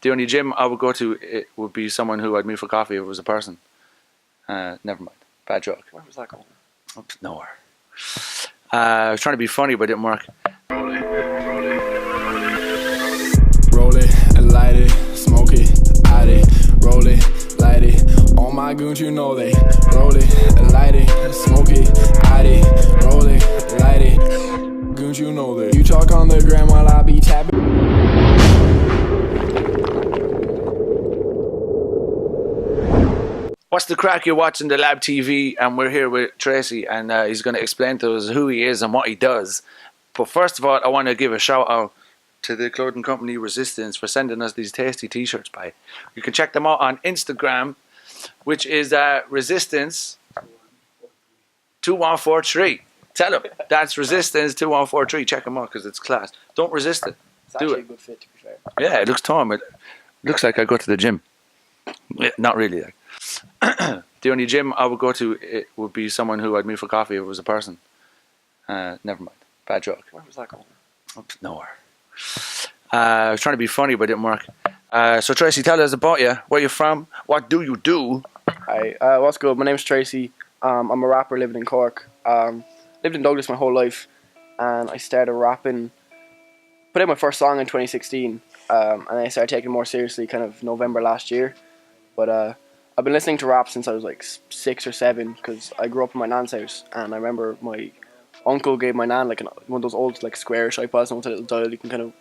The only gym I would go to it would be someone who I'd meet for coffee if it was a person. Never mind. Bad joke. Where was that going? Up nowhere. I was trying to be funny, but it didn't work. Roll it, light it, smoke it, light it, roll it, light it. All my goons, you know they roll it, light it, smoke it, light it, roll it, light it. Goons, you know that. You talk on the gram while I be tapping. What's the crack? You're watching the Labtv, and we're here with Tracy, and he's going to explain to us who he is and what he does. But first of all, I want to give a shout out to the clothing company Resistance for sending us these tasty t-shirts by. You can check them out on Instagram, which is Resistance 2143. Tell them that's Resistance 2143. Check them out because it's class. Don't resist it. It's actually a good fit, to be fair. Yeah, it looks tall. It looks like I go to the gym. Not really. Like. The only gym I would go to it would be someone who I'd meet for coffee if it was a person. Never mind. Bad joke. Where was that going? Up nowhere. I was trying to be funny, but it didn't work. So Tracy, tell us about you. Where you from? What do you do? Hi, what's good? My name's Tracy. I'm a rapper living in Cork. Lived in Douglas my whole life, and I started rapping. Put out my first song in 2016, and I started taking it more seriously kind of November last year. But I've been listening to rap since I was like 6 or 7 because I grew up in my nan's house, and I remember my uncle gave my nan like one of those old like squarish iPods with a little dial you can kind of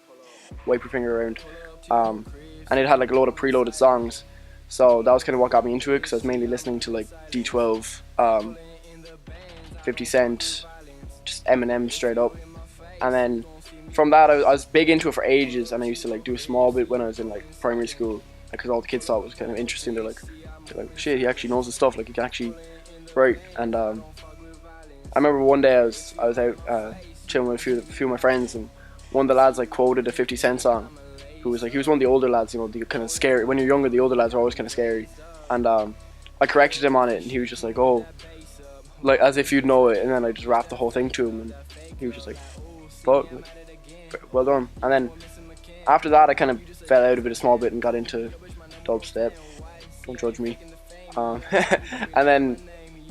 wipe your finger around, and it had like a load of preloaded songs. So that was kind of what got me into it because I was mainly listening to like D12, 50 Cent, just Eminem straight up, and then from that I was big into it for ages, and I used to like do a small bit when I was in like primary school because all the kids thought it was kind of interesting. They're like shit, he actually knows his stuff, like he can actually write. And I remember one day I was out chilling with a few of my friends, and one of the lads like quoted a 50 Cent song. He was one of the older lads, you know, the kind of scary. When you're younger, the older lads are always kind of scary. And I corrected him on it, and he was just like, oh, like as if you'd know it. And then I just rapped the whole thing to him, and he was just like, fuck, well done. And then after that, I kind of fell out of it a small bit and got into dubstep. Don't judge me. And then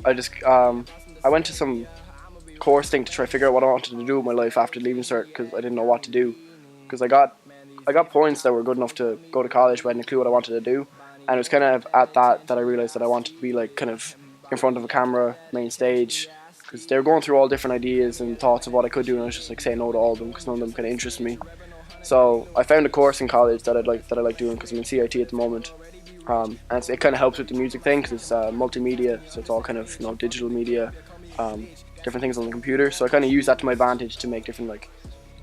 I just I went to some course thing to try to figure out what I wanted to do with my life after leaving cert, because I didn't know what to do. Because I got points that were good enough to go to college, but I didn't clue what I wanted to do. And it was kind of at that I realised that I wanted to be like kind of in front of a camera, main stage, because they were going through all different ideas and thoughts of what I could do, and I was just like saying no to all of them because none of them kind of interest me. So I found a course in college that I like doing because I'm in CIT at the moment. And it kind of helps with the music thing because it's multimedia, so it's all kind of, you know, digital media, different things on the computer. So I kind of use that to my advantage to make different like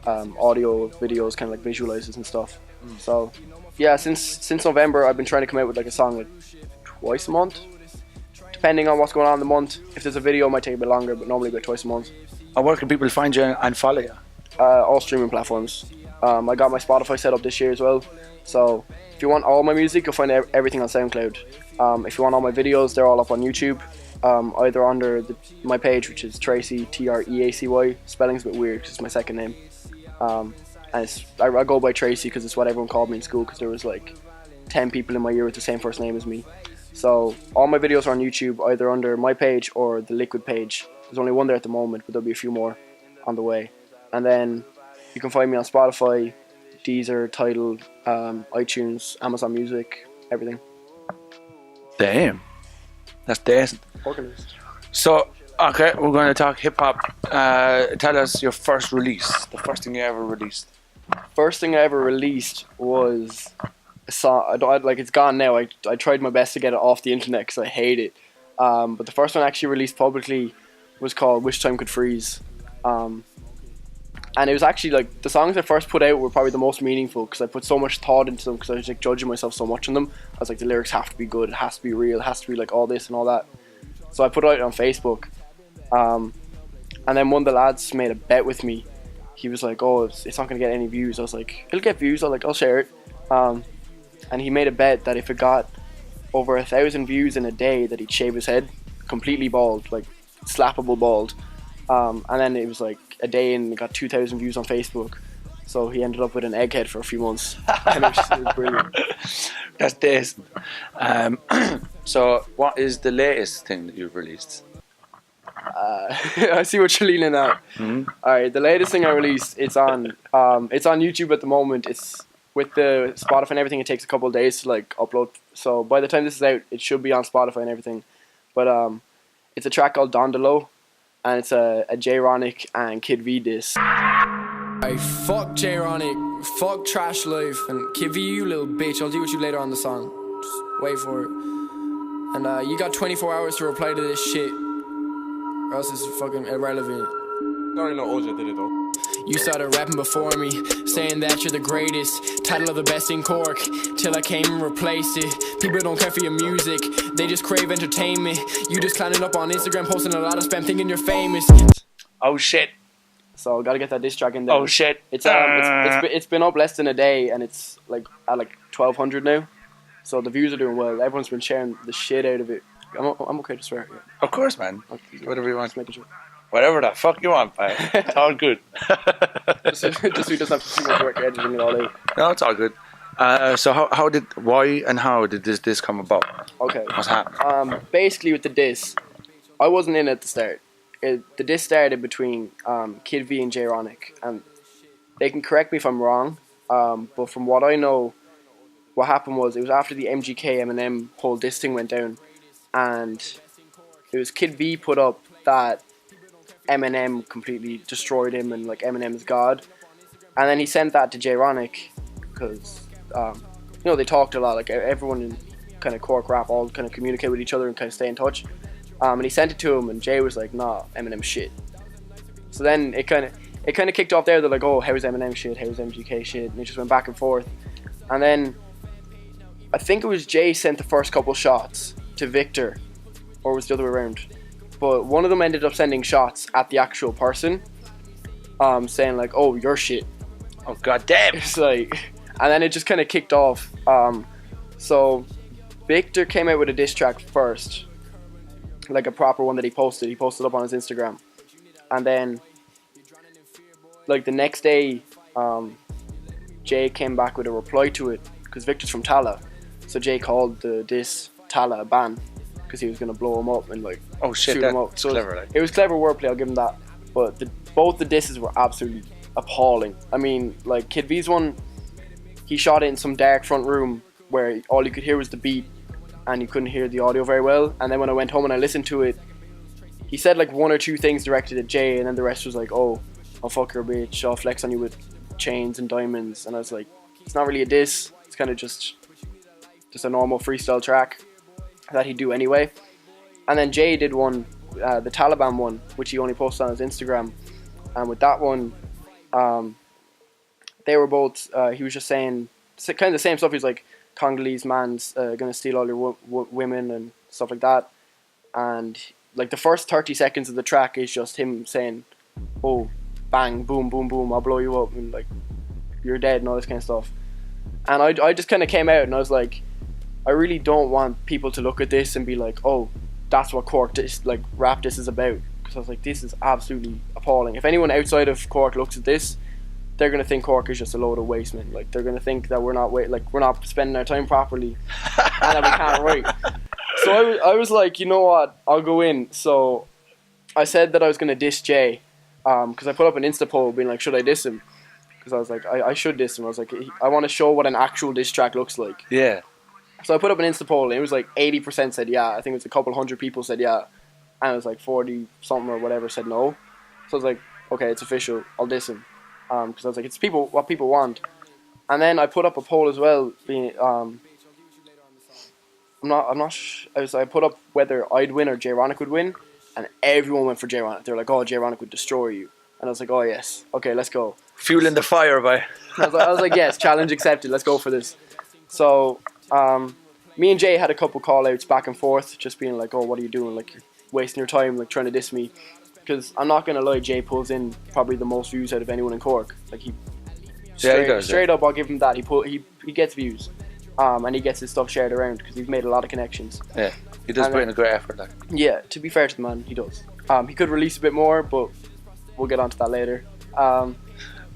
audio videos, kind of like visualizers and stuff. So yeah, since November I've been trying to come out with like a song like twice a month, depending on what's going on in the month. If there's a video, it might take a bit longer, but normally about twice a month. And where can people find you and follow you? All streaming platforms. I got my Spotify set up this year as well, so if you want all my music, you'll find everything on SoundCloud. If you want all my videos, they're all up on YouTube, either under my page, which is Tracy, Treacy. Spelling's a bit weird because it's my second name. And I go by Tracy because it's what everyone called me in school, because there was like 10 people in my year with the same first name as me. So all my videos are on YouTube, either under my page or the Liquid page. There's only one there at the moment, but there'll be a few more on the way. And then you can find me on Spotify, Deezer, Tidal, iTunes, Amazon Music, everything. Damn, that's decent. Organized. So, okay, we're going to talk hip hop. Tell us your first release, the first thing you ever released. First thing I ever released was a song. It's gone now. I tried my best to get it off the internet because I hate it. But the first one I actually released publicly was called "Wish Time Could Freeze." And it was actually like the songs I first put out were probably the most meaningful because I put so much thought into them, because I was like judging myself so much on them. I was like, the lyrics have to be good, it has to be real, it has to be like all this and all that. So I put it out on Facebook, and then one of the lads made a bet with me. He was like, oh, it's not going to get any views. I was like, it'll get views. I was like, I'll share it. And he made a bet that if it got over 1,000 views in a day, that he'd shave his head completely bald, like slappable bald. And then it was like a day and it got 2,000 views on Facebook. So he ended up with an egghead for a few months. And it was brilliant. That's decent. So, what is the latest thing that you've released? I see what you're leaning at. Mm-hmm. Alright, the latest thing I released, it's on YouTube at the moment. It's with the Spotify and everything, it takes a couple of days to like upload. So by the time this is out, it should be on Spotify and everything. But it's a track called Dondolo, and it's a Jay Ronic and Kid V diss. Hey, fuck Jay Ronic, fuck Trash Life, and Kid V, you little bitch, I'll deal with you later on the song. Just wait for it. And you got 24 hours to reply to this shit, or else it's fucking irrelevant. I don't know OJ did it though. You started rapping before me, saying that you're the greatest, title of the best in Cork, till I came and replaced it. People don't care for your music, they just crave entertainment. You just climbing up on Instagram, posting a lot of spam, thinking you're famous. Oh shit. So gotta get that diss track in there. Oh shit. It's been up less than a day, and it's like at like 1,200 now. So the views are doing well. Everyone's been sharing the shit out of it. I'm okay to swear. Yeah. Of course, man. Whatever you want. Just making sure. Whatever the fuck you want, man. It's all good. Just so he doesn't have to too much work editing it all out. No, it's all good. So why and how did this come about? Okay. What's happening? Basically with the diss, I wasn't in at the start. The diss started between Kid V and Jay Ronic, and they can correct me if I'm wrong, but from what I know, what happened was it was after the MGK Eminem whole diss thing went down, and it was Kid V put up that Eminem completely destroyed him and like Eminem is God, and then he sent that to Jay Ronic because they talked a lot, like everyone in kind of Cork rap all kind of communicate with each other and kind of stay in touch, and he sent it to him, and Jay was like, nah, Eminem shit. So then it kind of kicked off there. They're like, oh, how's Eminem shit, how's MGK shit, and it just went back and forth. And then I think it was Jay sent the first couple shots to Victor, or was it the other way around? But one of them ended up sending shots at the actual person, saying like, "Oh, you're shit." Oh god damn! It's like, and then it just kind of kicked off. So Victor came out with a diss track first, like a proper one that he posted. He posted up on his Instagram, and then like the next day, Jay came back with a reply to it because Victor's from Tala, so Jay called the diss Tala a ban, because he was going to blow him up and like shoot him up. So clever, it was clever wordplay, I'll give him that. But both the disses were absolutely appalling. I mean, like Kid V's one, he shot it in some dark front room where all you could hear was the beat and you couldn't hear the audio very well. And then when I went home and I listened to it, he said like one or two things directed at Jay, and then the rest was like, oh, I'll fuck your bitch, I'll flex on you with chains and diamonds. And I was like, it's not really a diss, it's kind of just a normal freestyle track that he'd do anyway. And then Jay did one, the Taliban one, which he only posted on his Instagram, and with that one, they were both, he was just saying kind of the same stuff. He's like, Congolese man's gonna steal all your women and stuff like that, and like the first 30 seconds of the track is just him saying, oh, bang, boom, boom, boom, I'll blow you up, and like, you're dead and all this kind of stuff. And I just kind of came out and I was like, I really don't want people to look at this and be like, oh, that's what Cork rap this is about. Because I was like, this is absolutely appalling. If anyone outside of Cork looks at this, they're gonna think Cork is just a load of waste men. Like they're gonna think that we're not spending our time properly and that we can't write. So I was like, you know what, I'll go in. So I said that I was gonna diss Jay, because I put up an Insta poll being like, should I diss him? Because I was like, I should diss him. I was like, I want to show what an actual diss track looks like. Yeah. So I put up an Insta poll, and it was like 80% said yeah. I think it was a couple hundred people said yeah, and it was like 40 something or whatever said no. So I was like, okay, it's official, I'll diss him, because I was like, it's what people want. And then I put up a poll as well, being I put up whether I'd win or Jay Ronic would win, and everyone went for Jay Ronic. They were like, oh, Jay Ronic would destroy you, and I was like, oh yes, okay, let's go. Fueling the fire, boy. I was like, yes, challenge accepted, let's go for this. So me and Jay had a couple call outs back and forth, just being like, oh, what are you doing, like, you're wasting your time, like, trying to diss me. Because I'm not going to lie, Jay pulls in probably the most views out of anyone in Cork. Like, he straight up, I'll give him that. He gets views, and he gets his stuff shared around because he's made a lot of connections. Yeah, he does put in a great effort, like. Yeah, to be fair to the man, he does. He could release a bit more, but we'll get onto that later.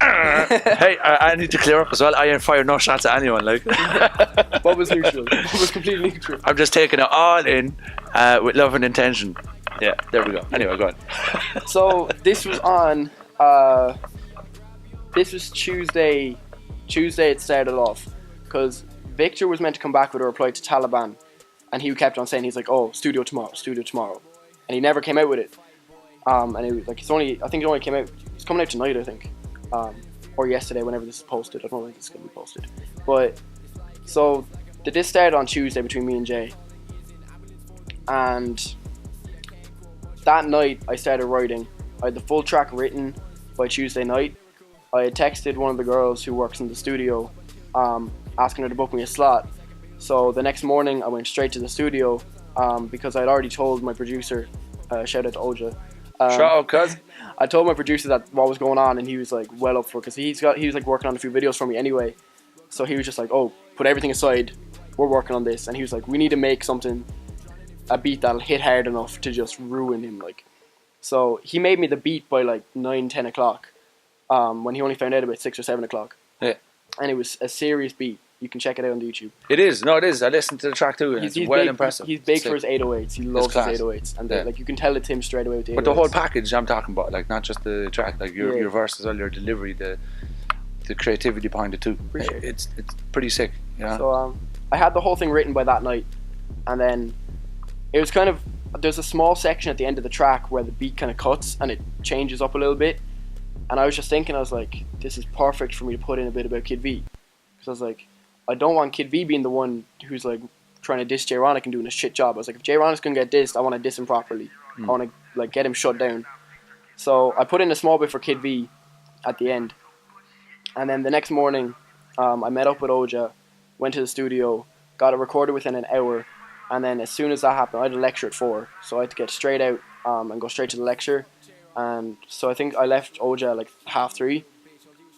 Hey, I need to clear up as well. I ain't fired no shots at anyone. Like, What was neutral? What was completely neutral? I'm just taking it all in with love and intention. Yeah, there we go. Anyway, go on. So this was on. This was Tuesday. Tuesday it started off because Victor was meant to come back with a reply to Taliban, and he kept on saying he's like, "Oh, studio tomorrow," and he never came out with it. And it was like it's only. I think it only came out. It's coming out tonight, I think, or yesterday, whenever this is posted. I don't think it's gonna be posted, but so the disc started on Tuesday between me and Jay, and that night I started writing. I had the full track written by Tuesday night. I had texted one of the girls who works in the studio, asking her to book me a slot. So the next morning I went straight to the studio because I'd already told my producer, shout out to Oja. Shout out, cuz. I told my producer that what was going on, and he was like well up for it because he was like working on a few videos for me anyway. So he was just like, "Oh, put everything aside, we're working on this," and he was like, "We need to make something, a beat that'll hit hard enough to just ruin him." Like, so he made me the beat by like 9-10 o'clock, when he only found out about 6 or 7 o'clock. Yeah. And it was a serious beat. You can check it out on YouTube. It is. No, it is. I listened to the track too, and it's well impressive. He's big for his 808s. He loves his 808s, and like you can tell it's him straight away with the 808s. But the whole package I'm talking about, like not just the track, like your verse as well, your delivery, the creativity behind it too. Appreciate it. It's pretty sick. You know? So I had the whole thing written by that night, and then it was kind of, there's a small section at the end of the track where the beat kind of cuts and it changes up a little bit, and I was just thinking, I was like, this is perfect for me to put in a bit about Kid V, because I was like, I don't want Kid V being the one who's like trying to diss Jay Ronic and doing a shit job. I was like, if Jay Ronic's gonna get dissed, I want to diss him properly. I want to like get him shut down. So I put in a small bit for Kid V at the end, and then the next morning I met up with Oja, went to the studio, got it recorded within an hour, and then as soon as that happened, I had a lecture at 4, so I had to get straight out and go straight to the lecture. And so I think I left Oja at like 3:30.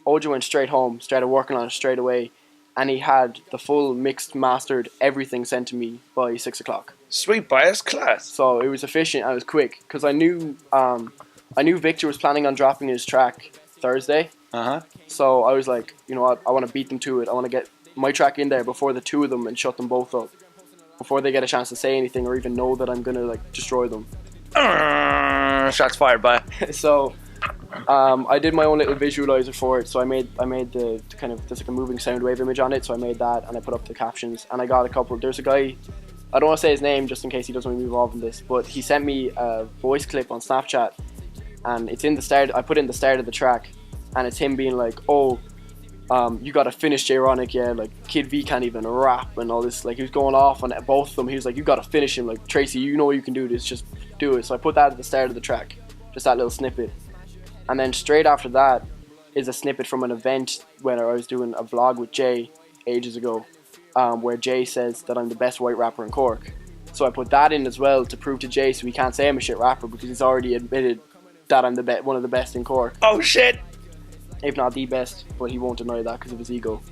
Oja went straight home, started working on it straight away, and he had the full mixed, mastered, everything sent to me by 6 o'clock. Sweet bias class. So it was efficient and it was quick, because I knew Victor was planning on dropping his track Thursday. So I was like, you know what, I want to beat them to it. I want to get my track in there before the two of them and shut them both up, before they get a chance to say anything or even know that I'm gonna like destroy them. Shots fired, by. So I did my own little visualizer for it. So I made the kind of, there's like a moving sound wave image on it. So I made that and I put up the captions, and I got a couple. There's a guy, I don't want to say his name just in case he doesn't want to be involved in this, but he sent me a voice clip on Snapchat, and it's in the start. I put in the start of the track, and it's him being like, "Oh, you gotta finish Jay Ronic, yeah, like Kid V can't even rap," and all this. Like he was going off on both of them. He was like, "You gotta finish him, like Tracy, you know you can do this, just do it." So I put that at the start of the track, just that little snippet. And then straight after that is a snippet from an event where I was doing a vlog with Jay ages ago, where Jay says that I'm the best white rapper in Cork. So I put that in as well to prove to Jay, so he can't say I'm a shit rapper, because he's already admitted that I'm one of the best in Cork. Oh shit! If not the best, but he won't deny that because of his ego.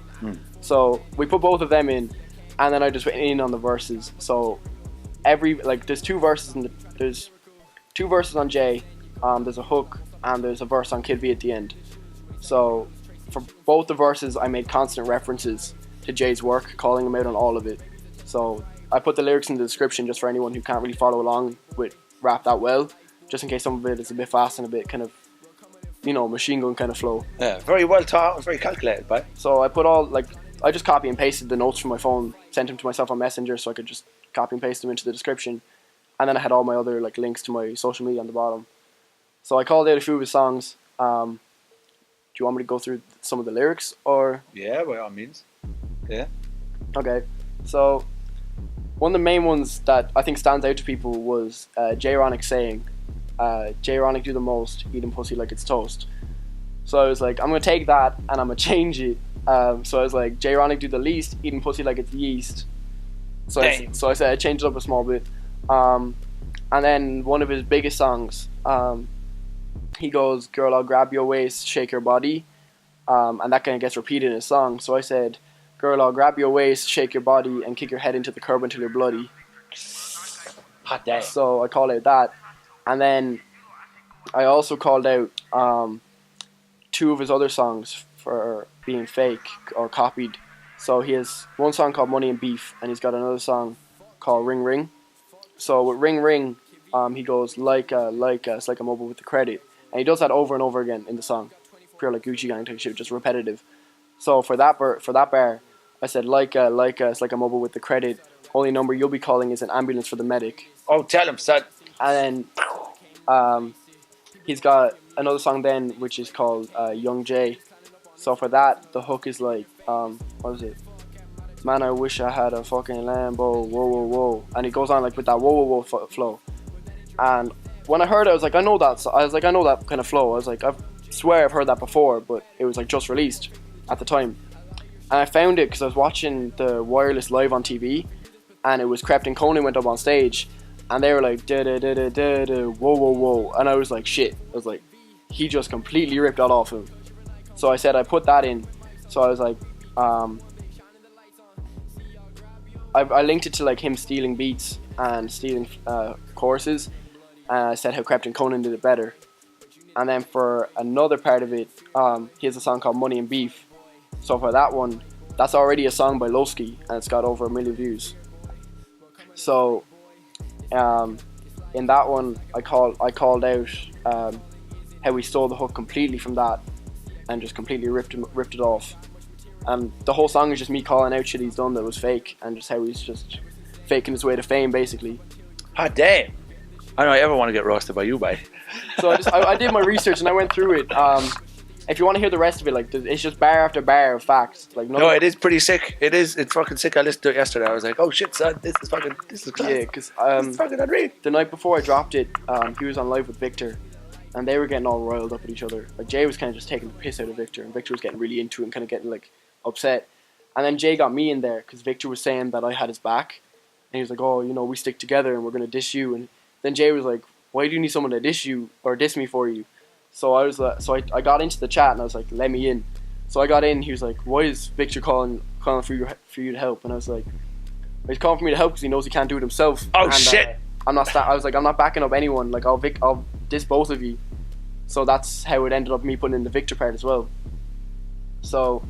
So we put both of them in, and then I just went in on the verses. So there's two verses on Jay. There's a hook and there's a verse on Kid V at the end. So for both the verses, I made constant references to Jay's work, calling him out on all of it. So I put the lyrics in the description just for anyone who can't really follow along with rap that well, just in case some of it is a bit fast and a bit kind of, you know, machine gun kind of flow. Yeah, very well taught, very calculated, by. So I put I just copy and pasted the notes from my phone, sent them to myself on Messenger, so I could just copy and paste them into the description, and then I had all my other like links to my social media on the bottom. So I called out a few of his songs. Do you want me to go through some of the lyrics, or? Yeah, by all means. Yeah. Okay. So one of the main ones that I think stands out to people was Jay Ronic saying, "Jay Ronic do the most, eating pussy like it's toast." So I was like, I'm gonna take that and I'm gonna change it. So I was like, Jay Ronic do the least, eating pussy like it's yeast. So I said I changed it up a small bit. And then one of his biggest songs, he goes, "Girl, I'll grab your waist, shake your body," and that kind of gets repeated in his song. So I said, "Girl, I'll grab your waist, shake your body, and kick your head into the curb until you're bloody." Hot day. So I called out that, and then I also called out two of his other songs for being fake or copied. So he has one song called Money and Beef, and he's got another song called Ring Ring. So with Ring Ring, he goes like it's like a mobile with the credit, and he does that over and over again in the song, pure like Gucci Gang type shit, just repetitive. So for that bar, I said it's like a mobile with the credit. Only number you'll be calling is an ambulance for the medic. Oh, tell him, son. And then he's got another song then which is called Young Jay. So for that, the hook is like what was it? Man, I wish I had a fucking Lambo. Whoa, whoa, whoa. And he goes on like with that whoa, whoa, whoa flow. And when I heard it, I was like, I know that. So I was like, I know that kind of flow. I was like, I swear I've heard that before, but it was like just released at the time. And I found it because I was watching the Wireless live on TV, and it was Krept and Conan went up on stage, and they were like da da da da da da whoa whoa whoa, and I was like shit. I was like, he just completely ripped that off him. So I said I put that in. So I was like, I linked it to like him stealing beats and stealing choruses, and I said how Krept and Conan did it better. And then for another part of it, he has a song called Money and Beef. So for that one, that's already a song by Lowski, and it's got over 1 million views. So in that one, I called out how he stole the hook completely from that, and just completely ripped it off. And the whole song is just me calling out shit he's done that was fake, and just how he's just faking his way to fame, basically. Hot damn! I don't ever want to get roasted by you, boy. So I did my research and I went through it. If you want to hear the rest of it, like it's just bar after bar of facts. Like no, it is pretty sick. It's fucking sick. I listened to it yesterday. I was like, oh shit, son, this is class. Yeah, because this is fucking unreal. The night before I dropped it, he was on live with Victor, and they were getting all riled up at each other. Like Jay was kind of just taking the piss out of Victor, and Victor was getting really into it and kind of getting like upset. And then Jay got me in there because Victor was saying that I had his back, and he was like, oh, you know, we stick together and we're gonna diss you. And then Jay was like, why do you need someone to diss you or diss me for you? So I was like, I got into the chat and I was like, let me in. So I got in. He was like, why is Victor calling for you to help? And I was like, he's calling for me to help because he knows he can't do it himself. Oh and, shit! I was like, I'm not backing up anyone. Like I'll diss both of you. So that's how it ended up me putting in the Victor part as well. So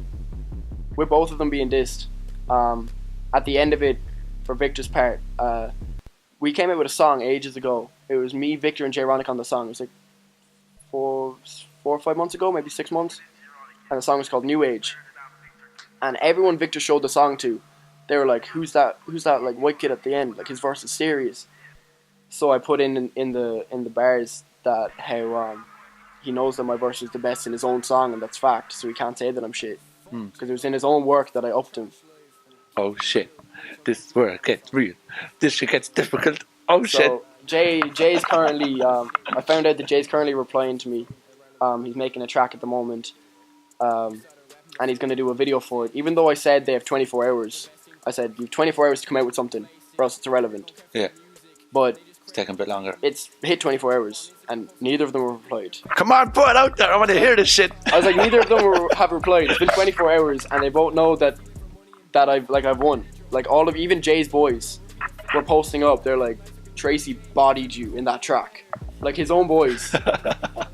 with both of them being dissed, at the end of it, for Victor's part, we came out with a song ages ago. It was me, Victor, and Jay Ronic on the song. It was like 4 or 5 months ago, maybe 6 months. And the song was called New Age. And everyone Victor showed the song to, they were like, who's that like white kid at the end? Like his verse is serious. So I put in the bars that how he knows that my verse is the best in his own song, and that's fact. So he can't say that I'm shit. Because it was in his own work that I upped him. Oh shit. This is where it gets real. This shit gets difficult. Oh shit. So Jay's currently, I found out that Jay's currently replying to me. He's making a track at the moment. And he's going to do a video for it. Even though I said they have 24 hours. I said, you have 24 hours to come out with something, or else it's irrelevant. Yeah. But it's taking a bit longer. It's hit 24 hours, and neither of them have replied. Come on, put it out there. I want to hear this shit. I was like, neither of them have replied. It's been 24 hours, and they both know that I've won. Like even Jay's boys were posting up. They're like, Tracy bodied you in that track. Like his own boys,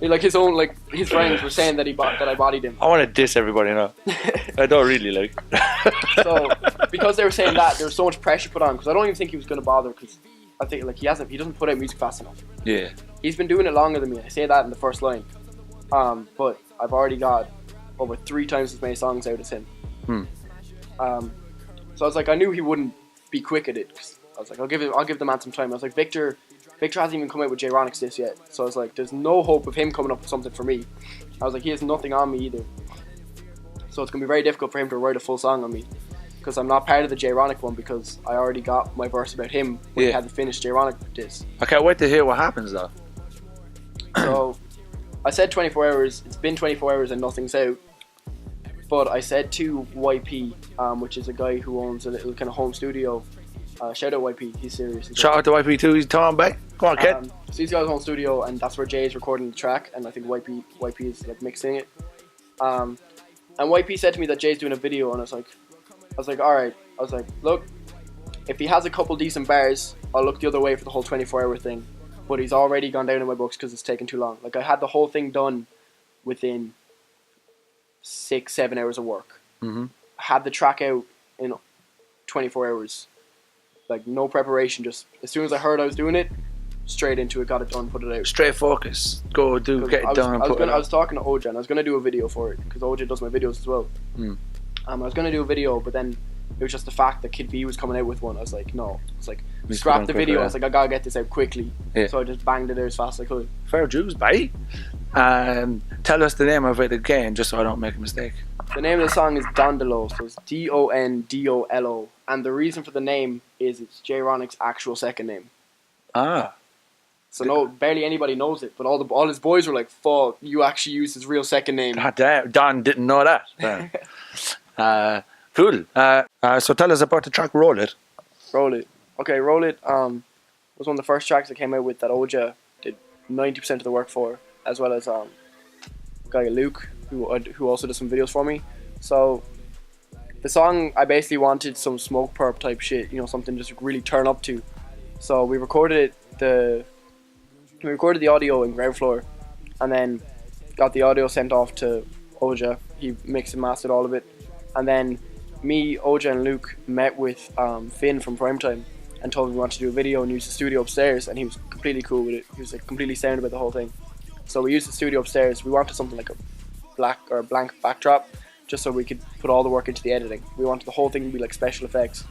like his friends were saying that I bodied him. I want to diss everybody now. I don't really like. So because they were saying that, there was so much pressure put on. Because I don't even think he was going to bother. Because I think like he doesn't put out music fast enough. Yeah. He's been doing it longer than me. I say that in the first line. But I've already got over 3 times as many songs out as him. So I was like, I knew he wouldn't be quick at it. 'Cause I was like, I'll give the man some time. I was like, Victor hasn't even come out with Jay Ronic's this yet. So I was like, there's no hope of him coming up with something for me. I was like, he has nothing on me either. So it's going to be very difficult for him to write a full song on me. Because I'm not part of the Jay Ronic one, because I already got my verse about him when he had the finished Jay Ronic diss. I can't wait to hear what happens though. So I said 24 hours. It's been 24 hours and nothing's out. But I said to YP, which is a guy who owns a little kind of home studio. Shout out YP, he's serious. Shout out to YP too, he's Tom back. Come on, kid. So he's got his own studio, and that's where Jay is recording the track, and I think YP is like mixing it. And YP said to me that Jay's doing a video, and I was like, alright. I was like, look, if he has a couple decent bars, I'll look the other way for the whole 24-hour thing. But he's already gone down in my books because it's taken too long. Like I had the whole thing done within 6-7 hours of work. Mm-hmm. Had the track out in 24 hours. Like, no preparation, just as soon as I heard I was doing it, straight into it, got it done, put it out. Straight focus. Go do, get it done and put it out. I was talking to OJ and I was going to do a video for it, because OJ does my videos as well. I was going to do a video, but then it was just the fact that Kid V was coming out with one. I was like, no. It's like, scrap the video. I was like, I gotta get this out quickly. Yeah. So I just banged it out as fast as I could. Fair dues, bye. Tell us the name of it again, just so I don't make a mistake. The name of the song is Dondolo, so it's Dondolo. And the reason for the name is it's Jay Ronic's actual second name. Ah. So no, barely anybody knows it, but all his boys were like, "Fuck, you actually used his real second name." God damn, Don didn't know that. Cool. So tell us about the track Roll It. Roll It. Okay, Roll It was one of the first tracks that came out with that Oja did 90% of the work for, as well as guy Luke, who also did some videos for me. So the song, I basically wanted some smoke perp type shit, you know, something just really turn up to. So we recorded the audio in ground floor, and then got the audio sent off to Oja. He mixed and mastered all of it, and then me, Oja, and Luke met with Finn from Primetime and told him we wanted to do a video and use the studio upstairs, and he was completely cool with it. He was like completely sound about the whole thing. So we used the studio upstairs. We wanted something like a blank backdrop, just so we could put all the work into the editing. We wanted the whole thing to be like special effects.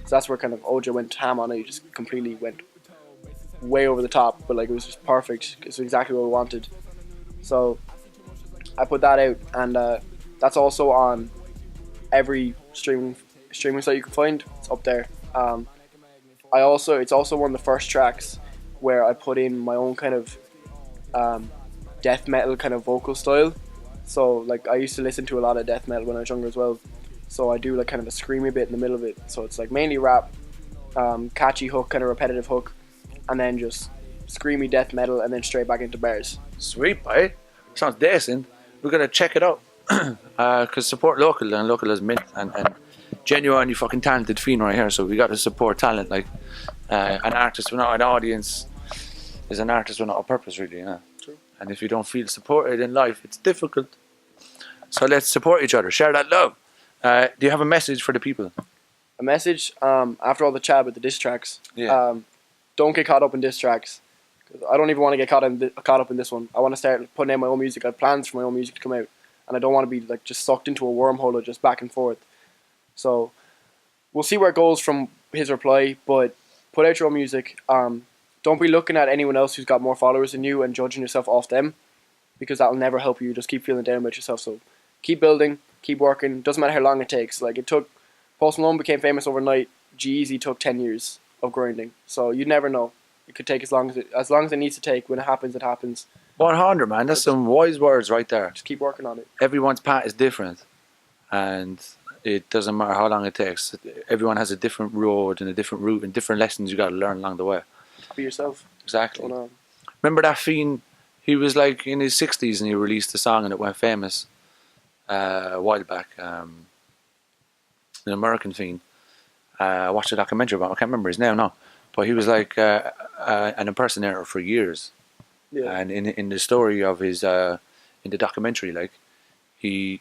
So that's where kind of Oja went ham on it. He just completely went way over the top, but like it was just perfect. It's exactly what we wanted. So I put that out, and that's also on every streaming site you can find. It's up there. It's also one of the first tracks where I put in my own kind of death metal kind of vocal style. So like I used to listen to a lot of death metal when I was younger as well. So I do like kind of a screamy bit in the middle of it. So it's like mainly rap, catchy hook, kind of repetitive hook, and then just screamy death metal, and then straight back into bars. Sweet, boy. Sounds decent. We're gonna check it out. Because support local, and local is mint, and genuinely fucking talented fiend right here. So we got to support talent. Like an artist without an audience is an artist without a purpose, really. Yeah. True. And if you don't feel supported in life, it's difficult. So let's support each other. Share that love. Do you have a message for the people? A message after all the chat with the diss tracks. Yeah. Don't get caught up in diss tracks. I don't even want to get caught up in this one. I want to start putting out my own music. I have plans for my own music to come out, and I don't want to be like just sucked into a wormhole of just back and forth. So we'll see where it goes from his reply, but put out your own music. Don't be looking at anyone else who's got more followers than you and judging yourself off them, because that'll never help you. Just keep feeling down about yourself. So keep building, keep working. Doesn't matter how long it takes. Like it took, Post Malone became famous overnight. G-Eazy took 10 years of grinding. So you never know. It could take as long as it needs to take. When it happens, it happens. 100, man. That's some wise words right there. Just keep working on it. Everyone's path is different, and it doesn't matter how long it takes. Everyone has a different road and a different route and different lessons you got to learn along the way. Be yourself. Exactly. Remember that fiend? He was like in his 60s and he released a song and it went famous a while back. An American fiend. I watched a documentary about him. I can't remember his name now, but he was like an impersonator for years. Yeah. And in the story of his in the documentary, like he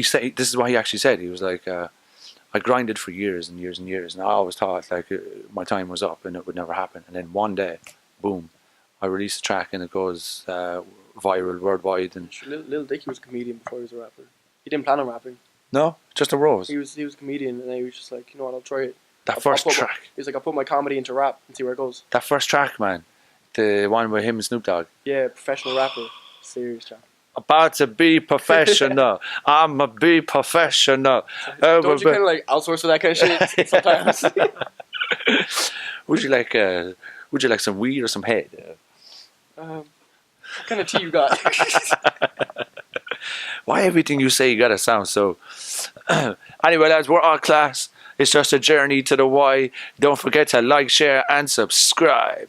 said, this is what he actually said. He was like, I grinded for years and years and years, and I always thought like my time was up and it would never happen. And then one day, boom, I released a track and it goes viral worldwide. And Lil Dicky was a comedian before he was a rapper. He didn't plan on rapping. No, just a rose. He was a comedian, and then he was just like, you know what, I'll try it. That first track. He was like, I'll put my comedy into rap and see where it goes. That first track, man, the one with him and Snoop Dogg. Yeah, professional rapper, serious track. About to be professional. I'ma be professional. Don't you kind of like outsource for that kind of shit sometimes? Would you like some weed or some head? What kind of tea you got? Why everything you say you gotta sound so? Anyway, lads, we're all class. It's just a journey to the Y. Don't forget to like, share, and subscribe.